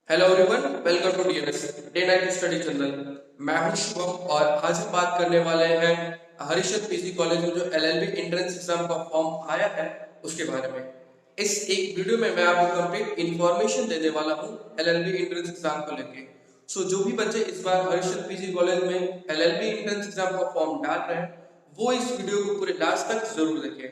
Hello everyone, welcome to DNS day night study channel. मैं हूं शुभम और आज हम बात करने वाले हैं हरिशद पीजी कॉलेज में जो एलएलबी एंट्रेंस एग्जाम का फॉर्म आया है उसके बारे में। इस एक वीडियो में मैं आपको कंप्लीट इंफॉर्मेशन देने वाला हूं एलएलबी एंट्रेंस एग्जाम को लेके। जो भी बच्चे इस बार हरिशद पीजी कॉलेज में एलएलबी एंट्रेंस एग्जाम का फॉर्म डाल रहे हैं वो इस वीडियो को पूरे लास्ट तक जरूर देखें।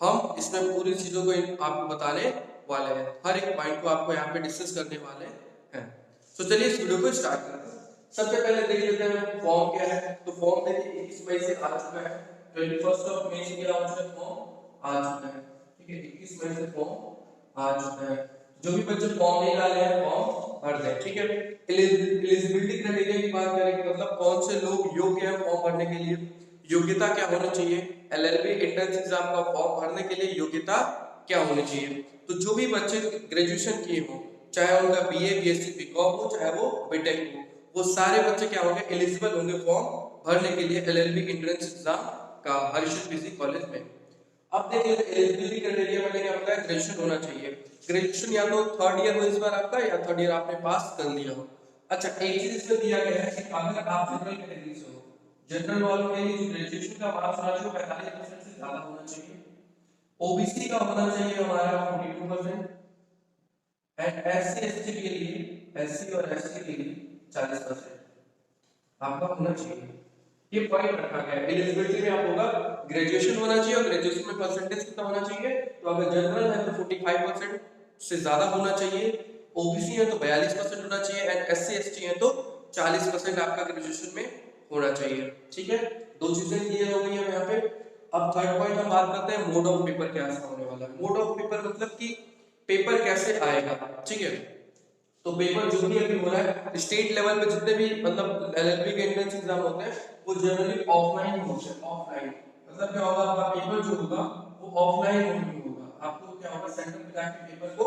हम इसमें पूरी चीजों को आपको बताने वाले हैं, हर एक पॉइंट को आपको यहाँ पे डिस्कस करने वाले हैं। तो चलिए इस वीडियो को स्टार्ट करते हैं। सबसे पहले देख लेते हैं फॉर्म क्या है। तो फॉर्म देखिए 21 मई से आ चुका है, 21 मई से क्या आ चुका है, फॉर्म आ चुका है। ठीक है, 21 मई से फॉर्म आ चुका है। जो भी बच्चे फॉर्म नहीं डाले हैं फॉर्म भर दें। ठीक है, एलिजिबिलिटी क्राइटेरिया की बात करें, मतलब कौन से लोग योग्य हैं फॉर्म भरने के लिए, योग्यता क्या होनी चाहिए। एलएलबी एंट्रेंस एग्जाम का फॉर्म भरने के लिए योग्यता क्या होनी चाहिए। तो जो भी बच्चे ग्रेजुएशन किए हों, चाहे उनका बीए बीएससी बीकॉम हो चाहे वो बीटेक हो, वो सारे बच्चे क्या होंगे, एलिजिबल होंगे फॉर्म भरने के लिए एलएलबी एंट्रेंस एग्जाम का हरिशद पीजी कॉलेज में। अब देखिए एलिजिबिलिटी क्राइटेरिया मैंने क्या बताया, ग्रेजुएशन होना चाहिए। ग्रेजुएशन या तो थर्ड ईयर हो इस बार आपका, या थर्ड ईयर आपने पास कर लिया हो। अच्छा, एक चीज इसमें दिया गया है कि अगर आप जनरल कैटेगरी से हो, जनरल वालों के लिए जो ग्रेजुएशन का मार्क्स होना चाहिए 45% से ज्यादा होना चाहिए। ओबीसी का होना चाहिए हमारा 42% एंड एससी एसटी के लिए, एससी और एसटी के लिए 40% आपका होना चाहिए। ये पॉइंट रखा गया है। एलिजिबिलिटी में आप होगा ग्रेजुएशन होना चाहिए, और ग्रेजुएशन में परसेंटेज कितना होना चाहिए, तो अगर जनरल है तो 45% से ज्यादा होना चाहिए, ओबीसी है तो 42% होना चाहिए एंड एससी एसटी है तो 40% आपका ग्रेजुएशन में होना चाहिए। ठीक है, दो चीजें क्लियर हो गई है यहाँ पे। अब थर्ड पॉइंट हम बात करते हैं मोड ऑफ पेपर कैसा होने वाला है। मोड ऑफ पेपर मतलब कि पेपर कैसे आएगा। ठीक है, तो पेपर जो भी अभी हो रहा है स्टेट लेवल पे, जितने भी मतलब एलएलबी के एंट्रेंस एग्जाम होते हैं वो जनरली ऑफलाइन होते हैं। ऑफलाइन मतलब क्या होगा, आपका पेपर जो होगा वो ऑफलाइन मोड में होगा। आपको क्या होगा, सेंटर पे जाके पेपर को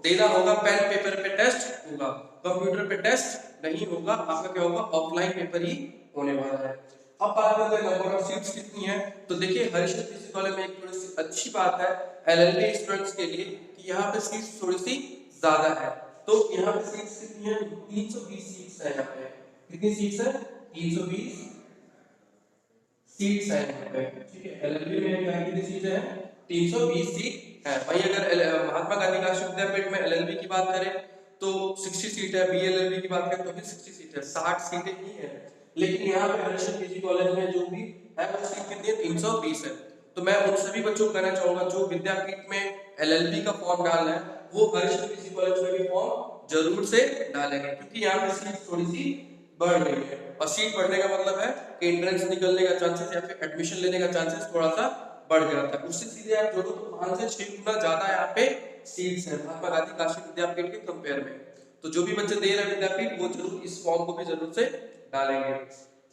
देना होगा, पेन पेपर पे टेस्ट होगा, कंप्यूटर पे टेस्ट नहीं होगा। आपका क्या होगा, ऑफलाइन पेपर ही होने वाला है। अब बात करते हैं नंबर ऑफ सीट्स कितनी है। तो देखिए हरिशद पीजी कॉलेज में एक थोड़ी सी अच्छी बात है एलएलबी स्टूडेंट्स के लिए कि यहाँ पे सीट्स थोड़ी सी ज्यादा है। तो यहाँ पे सीट्स कितनी है, 320 सीट्स है यहाँ पे। कितनी सीट्स है, 320 सीट्स है यहाँ पे। ठीक है, एलएलबी में क्या कितनी सीट है, 320 सीट है। वहीं अगर महात्मा गांधी राष्ट्रीय विद्यापीठ में एलएलबी की बात करें तो 60 सीट है, बीएलएलबी की बात करें तो भी 60 सीट है, 60 सीटें ही है। लेकिन यहाँ पे हरिशद पीजी कॉलेज में जो भी है वो सीट कितनी है, 320 है। तो मैं उन सभी बच्चों को कहना चाहूंगा जो विद्यापीठ में एलएलबी का फॉर्म डालना है वो हरिशद पीजी कॉलेज में भी फॉर्म जरूर से डालेंगे, क्योंकि यहाँ पे सीट थोड़ी सी बढ़ रही है। और सीट बढ़ने का मतलब है कि एंट्रेंस निकलने का चांसेस या फिर एडमिशन लेने का चांसेस थोड़ा सा बढ़ जाता है। उससे सीधे आप जोड़ो तो 5 से 6 गुना ज्यादा यहाँ पे सीट्स है महात्मा गांधी राष्ट्रीय विद्यापीठ के कंपेयर में। तो जो भी बच्चे दे रहे हैं विद्यापीठ वो जरूर इस फॉर्म को भी जरूर से डालेंगे।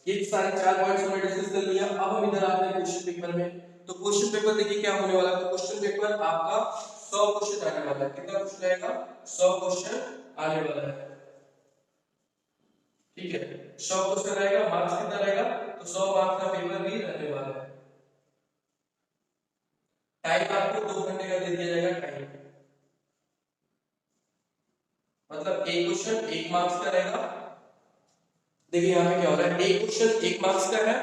ये सारे 4 पॉइंट्स हमने डिस्कस कर लिया। अब हम इधर आते हैं क्वेश्चन पेपर में। तो क्वेश्चन पेपर देखिए क्या होने वाला है। तो क्वेश्चन पेपर आपका 100 क्वेश्चन आने वाला है। कितना क्वेश्चन आएगा, 100 क्वेश्चन आने वाला है। ठीक है, 100 क्वेश्चन रहेगा, मार्क्स कितना रहेगा, तो 100 मार्क्स का पेपर भी रहने वाला है। टाइम आपको 2 घंटे का दे दिया जाएगा टाइम, मतलब एक क्वेश्चन 1 मार्क्स का रहेगा। देखिए यहाँ पे क्या हो रहा है, एक क्वेश्चन 1 मार्क्स का है,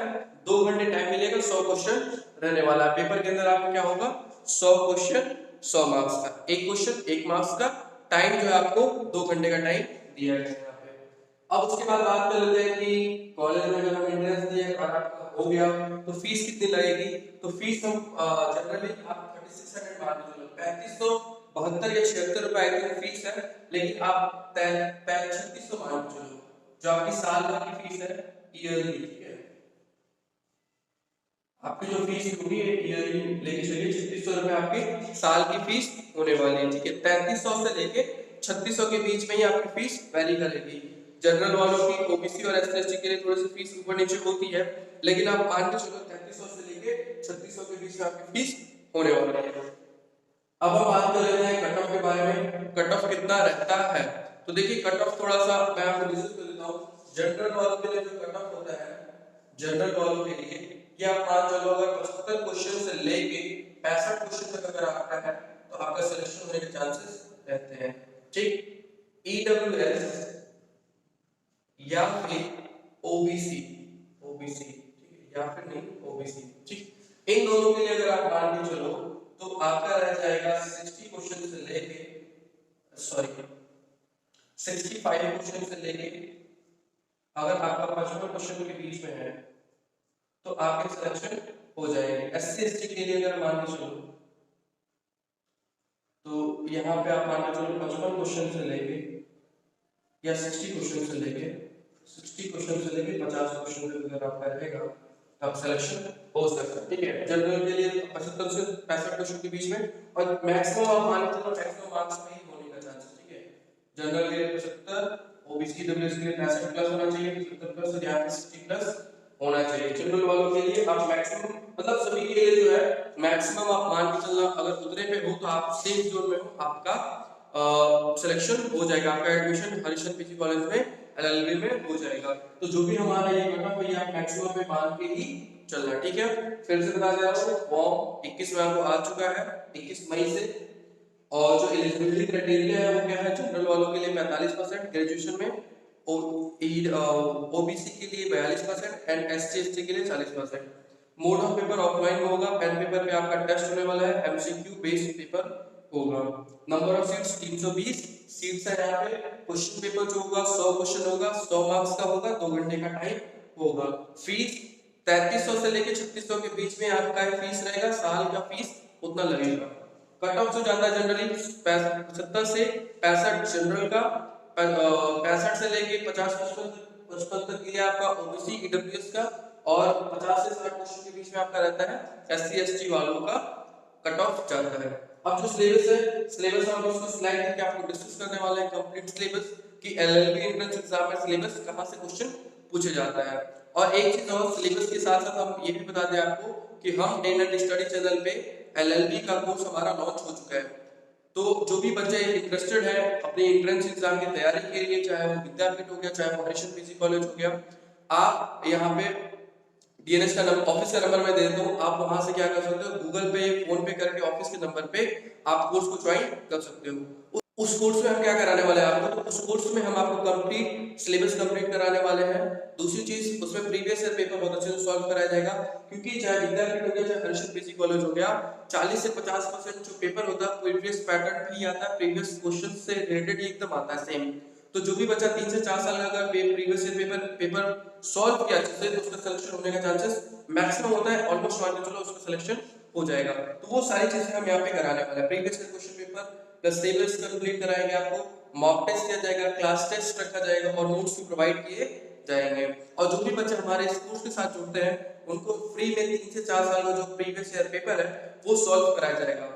2 घंटे टाइम मिलेगा, 100 क्वेश्चन रहने वाला है। पेपर के अंदर आपको क्या होगा, 100 क्वेश्चन 100 मार्क्स का, एक क्वेश्चन 1 मार्क्स का। टाइम जो है आपको 2 घंटे का टाइम दिया गया है यहाँ पे। अब उसके बाद बात कर लेते हैं कि कॉलेज में अगर हम एंट्रेंस दिए और आपका हो गया तो फीस कितनी लगेगी। तो फीस हम जनरली आप 3600 मान के चलो, 3572 या 76 रुपए आई थिंक फीस है, लेकिन आप 3600 मान के चलो जो आपकी साल भर की फीस है ईयरली। ठीक है, आपकी जो फीस होगी ईयरली लेके चलिए 3600 रुपए आपकी साल की फीस होने वाली है। ठीक है, 3300 से लेके 3600 के बीच में ही आपकी फीस वैरी करेगी। जनरल वालों की, ओबीसी और एससी एसटी के लिए थोड़ी सी फीस ऊपर नीचे होती है, लेकिन आप मान के चलो 3300 से लेके 3600 के बीच में आपकी फीस होने वाली है। अब हम बात कर लेते हैं कट ऑफ के बारे में, कट ऑफ कितना रहता है। तो देखिए कट ऑफ थोड़ा सा मैं आपको डिस्कस कर देता हूँ। जनरल वालों के लिए जो कट ऑफ होता है, जनरल वालों के लिए ये आप मान चलो अगर 75 क्वेश्चन से लेके 65 क्वेश्चन तक अगर आपका है तो आपका सिलेक्शन होने के चांसेस रहते हैं। ठीक, EWS या फिर OBC, OBC ठीक है, या फिर नहीं OBC ठीक। इन दोनों के लिए अगर आप मान के चलो तो आपका रह जाएगा 60 क्वेश्चन से लेके 65 क्वेश्चन से लेके, अगर आपका 55 क्वेश्चन के बीच में है तो आपके सिलेक्शन हो जाएंगे। SC ST के लिए अगर मान के चलो तो यहाँ पे आप मान के चलो 55 क्वेश्चन से लेके या 60 क्वेश्चन से लेके 50 क्वेश्चन तक अगर आपका रहेगा तो आप सिलेक्शन हो सकता है, ठीक है। जनरल के लिए 75 से 65 क्वेश्चन के बीच में, और मैक्सिमम आप मान के चलो मैक्सिमम मार्क्स में ही होने का चांस, ठीक है। जनरल के लिए 75, OBC WS के लिए 65 प्लस होना चाहिए, 70 प्लस और यहाँ पे 60 प्लस होना चाहिए। जनरल वालों के लिए आप मैक्सिमम मतलब सभी के लिए जो है मैक्सिमम आप मान के चलना, अगर उतने पे हो तो आप सेफ जोन में हो, आपका सिलेक्शन हो जाएगा, आपका एडमिशन हरिशन पीजी कॉलेज में LLB में हो जाएगा। तो जो भी हमारा ये कट ऑफ है आप मैक्सिमम पे मान के ही चलना, ठीक है। फिर से बता दे रहा हूँ, फॉर्म 21 मई को आ चुका है, 21 मई से। और जो एलिजिबिलिटी क्राइटेरिया है वो क्या है, जनरल वालों के लिए 45%, ग्रेजुएशन में, OBC के लिए 42% एंड SC ST के लिए 40%। मोड ऑफ पेपर ऑफलाइन होगा, पेन पेपर पे आपका टेस्ट होने वाला है, MCQ बेस्ड पेपर होगा। नंबर ऑफ सीट्स 320 सीट्स है यहाँ पे। क्वेश्चन पेपर जो होगा 100 क्वेश्चन होगा, 100 मार्क्स का होगा, 2 घंटे का टाइम होगा। फीस 3300 से लेके 3600 के बीच में आपका फीस रहेगा, साल का फीस उतना लगेगा। कट ऑफ जो जाता है जनरली 70 से 65 जनरल का, 65 से लेके 55 तक के लिए आपका OBC EWS का, और 50 से 60 क्वेश्चन के बीच में आपका रहता है SC ST वालों का कट ऑफ जाता है। अब जो सिलेबस है, सिलेबस हम उसको स्लाइड करके आपको डिस्कस करने वाले हैं, कंप्लीट सिलेबस कि LLB एंट्रेंस एग्जाम में सिलेबस कहां से क्वेश्चन पूछे जाता है। और एक चीज और, सिलेबस के साथ साथ हम ये भी बता दें आपको कि हम डे नाइट स्टडी चैनल पे LLB का कोर्स हमारा लॉन्च हो चुका है। तो जो भी बच्चे इंटरेस्टेड है अपने एंट्रेंस एग्जाम की तैयारी के लिए, चाहे वो विद्यापीठ हो गया, चाहे वो हरिशन पीजी कॉलेज हो गया, आप यहाँ पे DNS का नंबर, ऑफिस का नंबर मैं दे देता हूँ, आप वहां से क्या कर सकते हो, गूगल पे फोन पे करके ऑफिस के नंबर पे आप कोर्स को ज्वाइन कर सकते हो। उस कोर्स में हम क्या कराने वाले हैं आपको, तो उस कोर्स में हम आपको कंप्लीट सिलेबस कंप्लीट कराने वाले हैं। दूसरी चीज, उसमें प्रीवियस ईयर पेपर बहुत अच्छे से सॉल्व कराया जाएगा, क्योंकि चाहे विद्यापीठ हो गया, चाहे हरिशन पीजी कॉलेज हो गया, 40 से 50% जो पेपर होता है प्रीवियस पैटर्न भी आता है, प्रीवियस क्वेश्चन से रिलेटेड ही एकदम आता है सेम। तो जो भी बच्चा 3 से 4 साल का अगर प्रीवियस ईयर पेपर सॉल्व किया अच्छे से, तो उसका सिलेक्शन होने का चांसेस मैक्सिमम होता है, ऑलमोस्ट मान के चलो उसका सिलेक्शन हो जाएगा। तो वो सारी चीजें हम यहाँ पे कराने वाले हैं, previous year question paper plus syllabus complete कराएंगे, आपको मॉक टेस्ट किया जाएगा, क्लास टेस्ट रखा जाएगा और नोट्स भी प्रोवाइड किए जाएंगे। और जो भी बच्चे हमारे इस कोर्स के साथ जुड़ते हैं उनको फ्री में 3 से 4 साल का जो प्रीवियस ईयर पेपर है वो सॉल्व कराया जाएगा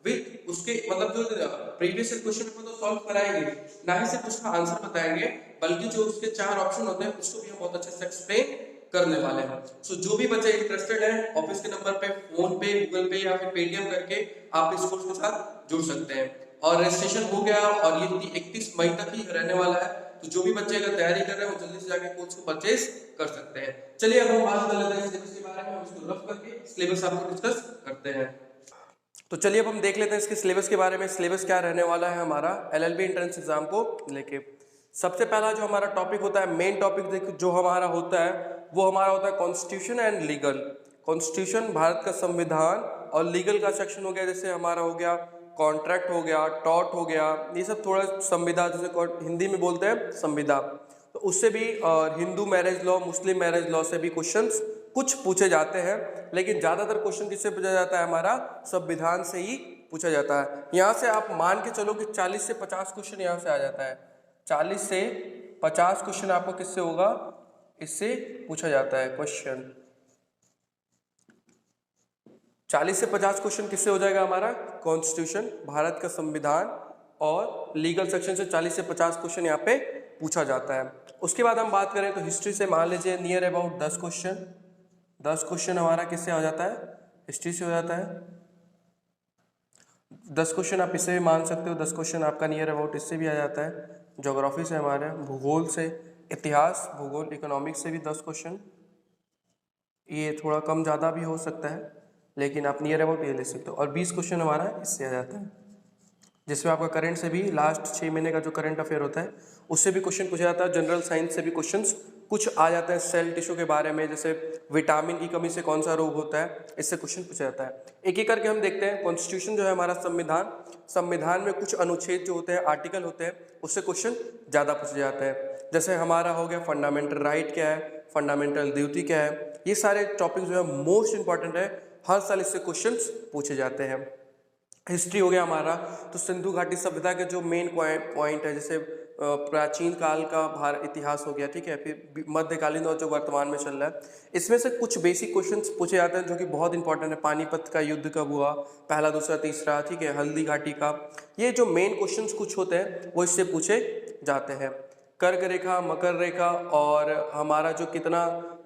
विद उसके मतलब जो प्रीवियस ईयर क्वेश्चन पेपर तो सॉल्व कराएंगे, ना ही सिर्फ उसका आंसर बताएंगे, बल्कि जो उसके 4 ऑप्शन होते हैं उसको भी हम बहुत अच्छे से एक्सप्लेन करने वाले हैं। सो जो भी बच्चे इंटरेस्टेड है, ऑफिस के नंबर पे फोन पे, गूगल पे या फिर पेटीएम करके आप इस कोर्स के साथ जुड़ सकते हैं। और रजिस्ट्रेशन हो गया और ये 31 मई तक ही रहने वाला है। तो जो भी बच्चे अगर तैयारी कर रहे हैं वो जल्दी से जाके कोर्स को परचेज कर सकते हैं। चलिए अब हम बात कर लेते हैं सिलेबस के बारे में, हम इसको रफ करके सिलेबस आपको डिस्कस करते हैं। तो चलिए अब हम देख लेते हैं इसके सिलेबस के बारे में, सिलेबस क्या रहने वाला है हमारा LLB एंट्रेंस एग्जाम को लेके। सबसे पहला जो हमारा टॉपिक होता है, मेन टॉपिक जो हमारा होता है वो हमारा होता है constitution and legal. Constitution Bharat का संविधान, और लीगल का सेक्शन हो गया जैसे हमारा हो गया कॉन्ट्रैक्ट हो गया, टॉर्ट हो गया, ये सब थोड़ा संविदा जैसे हिंदी में बोलते हैं संविदा, तो उससे भी हिंदू मैरिज लॉ, मुस्लिम मैरिज लॉ से भी क्वेश्चंस कुछ पूछे जाते हैं। लेकिन ज़्यादातर क्वेश्चन किससे पूछा जाता है, हमारा संविधान से ही पूछा जाता है। यहाँ से आप मान के चलो कि 40 से 50 क्वेश्चन यहाँ से आ जाता है, 40 से 50 क्वेश्चन आपको किससे होगा, इससे पूछा जाता है क्वेश्चन। 40 से 50 क्वेश्चन किससे हो जाएगा हमारा, कॉन्स्टिट्यूशन भारत का संविधान और लीगल सेक्शन से 40 से 50 क्वेश्चन यहाँ पे पूछा जाता है। उसके बाद हम बात करें तो हिस्ट्री से मान लीजिए नियर अबाउट 10 क्वेश्चन, 10 क्वेश्चन हमारा किससे हो जाता है, हिस्ट्री से हो जाता है। 10 क्वेश्चन आप इससे भी मान सकते हो, 10 क्वेश्चन आपका नियर अबाउट इससे भी आ जाता है। ज्योग्राफी से हमारे, भूगोल से, इतिहास, भूगोल, इकोनॉमिक्स से भी 10 क्वेश्चन, ये थोड़ा कम ज़्यादा भी हो सकता है लेकिन आप नियर अबाउट ये ले सकते हो। और 20 क्वेश्चन हमारा इससे आ जाता है। जिसमें आपका करंट से भी लास्ट 6 महीने का जो करंट अफेयर होता है उससे भी क्वेश्चन पूछा जाता है। जनरल साइंस से भी क्वेश्चंस कुछ आ जाते हैं, सेल टिश्यू के बारे में, जैसे विटामिन की कमी से कौन सा रोग होता है, इससे क्वेश्चन पूछा जाता है। एक एक करके हम देखते हैं। कॉन्स्टिट्यूशन जो है हमारा संविधान, संविधान में कुछ अनुच्छेद जो होते हैं, आर्टिकल होते हैं, उससे क्वेश्चन ज़्यादा पूछे जाते हैं। जैसे हमारा हो गया फंडामेंटल राइट क्या है, फंडामेंटल ड्यूटी क्या है, ये सारे टॉपिक जो है मोस्ट इंपॉर्टेंट है, हर साल इससे क्वेश्चन पूछे जाते हैं। हिस्ट्री हो गया हमारा, तो सिंधु घाटी सभ्यता के जो मेन पॉइंट है, जैसे प्राचीन काल का भारत इतिहास हो गया, ठीक है, फिर मध्यकालीन और जो वर्तमान में चल रहा है, इसमें से कुछ बेसिक क्वेश्चंस पूछे जाते हैं जो कि बहुत इंपॉर्टेंट है। पानीपत का युद्ध कब हुआ, पहला दूसरा तीसरा, ठीक है, हल्दी घाटी का, ये जो मेन क्वेश्चंस कुछ होते हैं वो इससे पूछे जाते हैं। कर्क रेखा, मकर रेखा, और हमारा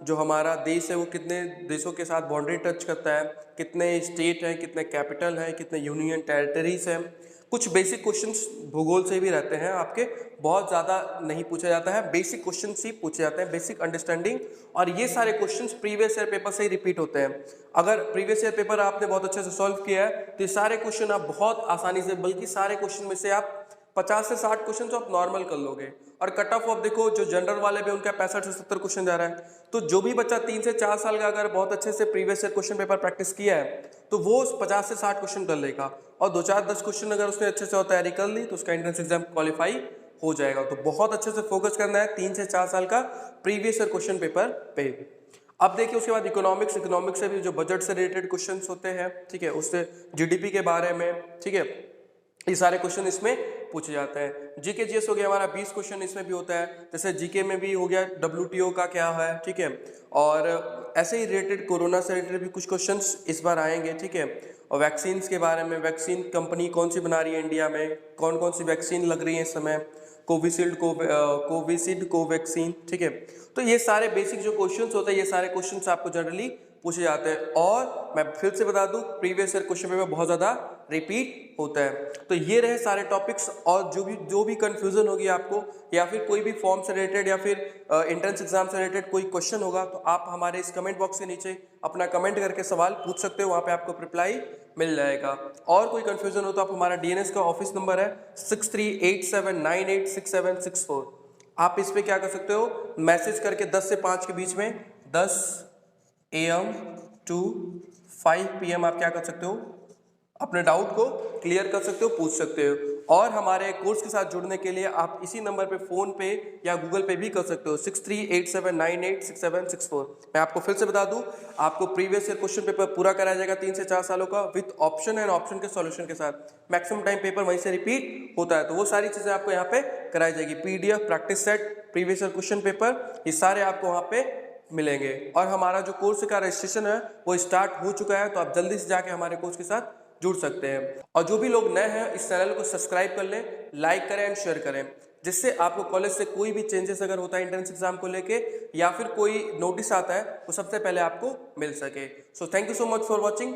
जो हमारा देश है वो कितने देशों के साथ बाउंड्री टच करता है, कितने स्टेट हैं, कितने कैपिटल हैं, कितने यूनियन टेरिटरीज हैं, कुछ बेसिक क्वेश्चंस भूगोल से भी रहते हैं आपके, बहुत ज़्यादा नहीं पूछा जाता है, बेसिक क्वेश्चंस ही पूछे जाते हैं, बेसिक अंडरस्टैंडिंग। और ये सारे क्वेश्चंस प्रीवियस ईयर पेपर से ही रिपीट होते हैं। अगर प्रीवियस ईयर पेपर आपने बहुत अच्छे से सॉल्व किया है तो ये सारे क्वेश्चन आप बहुत आसानी से, बल्कि सारे क्वेश्चन में से आप 50 से 60 क्वेश्चन तो आप नॉर्मल कर लोगे। और कट ऑफ देखो, जो जनरल वाले भी उनका 65 से 70 क्वेश्चन जा रहा है, तो जो भी बच्चा 3 से 4 साल का अगर बहुत अच्छे से previous year question paper practice किया है तो वो 50 से 60 क्वेश्चन कर लेगा, और 2-4-10 क्वेश्चन अगर उसने अच्छे से और तैयारी कर ली तो उसका एंट्रेंस एग्जाम क्वालिफाई हो जाएगा। तो बहुत अच्छे से फोकस करना है 3 से 4 साल का प्रीवियस ईयर क्वेश्चन पेपर पे। अब देखिए उसके बाद इकोनॉमिक्स से भी जो बजट से रिलेटेड क्वेश्चंस होते हैं, ठीक है, उससे जीडीपी के बारे में, ठीक है, ये सारे क्वेश्चन इसमें पूछे जाते हैं। जीके जीएस हो गया हमारा 20 क्वेश्चन इसमें भी होता है। जैसे जीके में भी हो गया WTO का क्या है, ठीक है, और ऐसे ही रिलेटेड कोरोना से रिलेटेड भी कुछ क्वेश्चंस इस बार आएंगे, ठीक है। और वैक्सीन के बारे में, वैक्सीन कंपनी कौन सी बना रही है इंडिया में, कौन कौन सी वैक्सीन लग रही है इस समय, कोविशील्ड कोवैक्सीन, ठीक है। तो ये सारे बेसिक जो क्वेश्चंस होते हैं, ये सारे क्वेश्चंस आपको जनरली पूछे जाते हैं। और मैं फिर से बता दूं, प्रीवियस ईयर क्वेश्चन पेपर बहुत ज़्यादा रिपीट होता है। तो ये रहे सारे टॉपिक्स। और जो भी कंफ्यूजन होगी आपको, या फिर कोई भी फॉर्म से रिलेटेड या फिर एंट्रेंस एग्जाम से रिलेटेड कोई क्वेश्चन होगा, तो आप हमारे इस कमेंट बॉक्स के नीचे अपना कमेंट करके सवाल पूछ सकते हो, वहाँ पे आपको रिप्लाई मिल जाएगा। और कोई कंफ्यूजन हो तो आप हमारा DNS का ऑफिस नंबर है 6387986764, आप इस पर क्या कर सकते हो, मैसेज करके 10 से 5 के बीच में, 10 AM to 5 PM आप क्या कर सकते हो, अपने डाउट को क्लियर कर सकते हो, पूछ सकते हो। और हमारे कोर्स के साथ जुड़ने के लिए आप इसी नंबर पे फ़ोन पे या गूगल पे भी कर सकते हो, 6387986764। मैं आपको फिर से बता दूं, आपको प्रीवियस ईयर क्वेश्चन पेपर पूरा कराया जाएगा 3 से 4 सालों का, विथ ऑप्शन एंड ऑप्शन के सॉल्यूशन के साथ। मैक्सिमम टाइम पेपर वहीं से रिपीट होता है, तो वो सारी चीज़ें आपको यहाँ पे कराई जाएगी। PDF, practice set, previous year question paper, ये सारे आपको वहाँ पे मिलेंगे। और हमारा जो कोर्स का रजिस्ट्रेशन है वो स्टार्ट हो चुका है, तो आप जल्दी से जाके हमारे कोर्स के साथ जुड़ सकते हैं। और जो भी लोग नए हैं, इस चैनल को सब्सक्राइब कर लें, लाइक करें एंड शेयर करें, जिससे आपको कॉलेज से कोई भी चेंजेस अगर होता है एंट्रेंस एग्जाम को लेके, या फिर कोई नोटिस आता है, वो सबसे पहले आपको मिल सके। So thank you so much for watching.